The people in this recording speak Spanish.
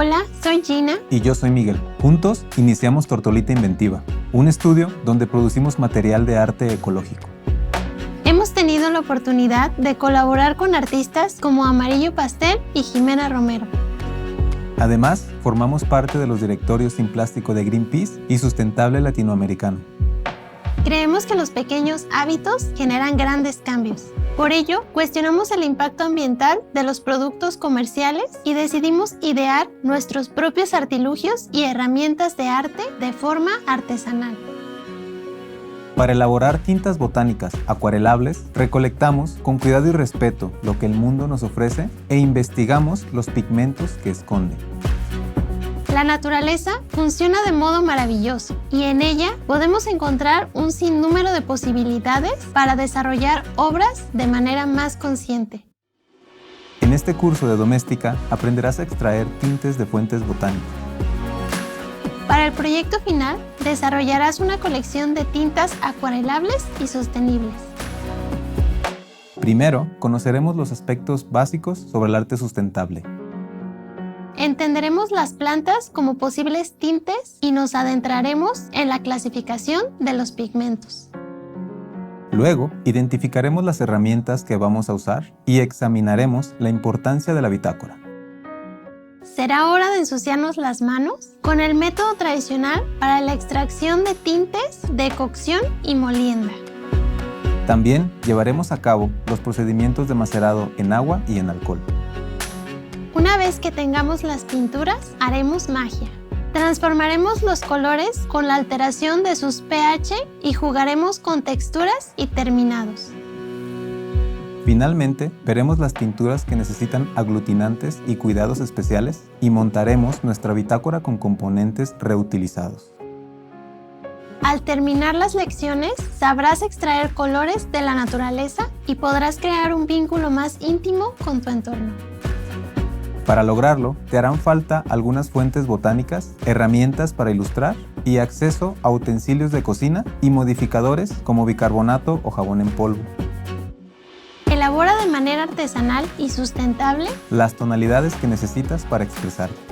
Hola, soy Gina. Y yo soy Miguel. Juntos iniciamos Tortolita Inventiva, un estudio donde producimos material de arte ecológico. Hemos tenido la oportunidad de colaborar con artistas como Amarillo Pastel y Jimena Romero. Además, formamos parte de los directorios sin plástico de Greenpeace y Sustentable Latinoamericano. Creemos que los pequeños hábitos generan grandes cambios. Por ello, cuestionamos el impacto ambiental de los productos comerciales y decidimos idear nuestros propios artilugios y herramientas de arte de forma artesanal. Para elaborar tintas botánicas acuarelables, recolectamos con cuidado y respeto lo que el mundo nos ofrece e investigamos los pigmentos que esconde. La naturaleza funciona de modo maravilloso y en ella podemos encontrar un sinnúmero de posibilidades para desarrollar obras de manera más consciente. En este curso de doméstica aprenderás a extraer tintes de fuentes botánicas. Para el proyecto final, desarrollarás una colección de tintas acuarelables y sostenibles. Primero, conoceremos los aspectos básicos sobre el arte sustentable. Entenderemos las plantas como posibles tintes y nos adentraremos en la clasificación de los pigmentos. Luego, identificaremos las herramientas que vamos a usar y examinaremos la importancia de la bitácora. Será hora de ensuciarnos las manos con el método tradicional para la extracción de tintes de cocción y molienda. También llevaremos a cabo los procedimientos de macerado en agua y en alcohol. Una vez que tengamos las pinturas, haremos magia. Transformaremos los colores con la alteración de sus pH y jugaremos con texturas y terminados. Finalmente, veremos las pinturas que necesitan aglutinantes y cuidados especiales y montaremos nuestra bitácora con componentes reutilizados. Al terminar las lecciones, sabrás extraer colores de la naturaleza y podrás crear un vínculo más íntimo con tu entorno. Para lograrlo, te harán falta algunas fuentes botánicas, herramientas para ilustrar y acceso a utensilios de cocina y modificadores como bicarbonato o jabón en polvo. Elabora de manera artesanal y sustentable Las tonalidades que necesitas para expresarte.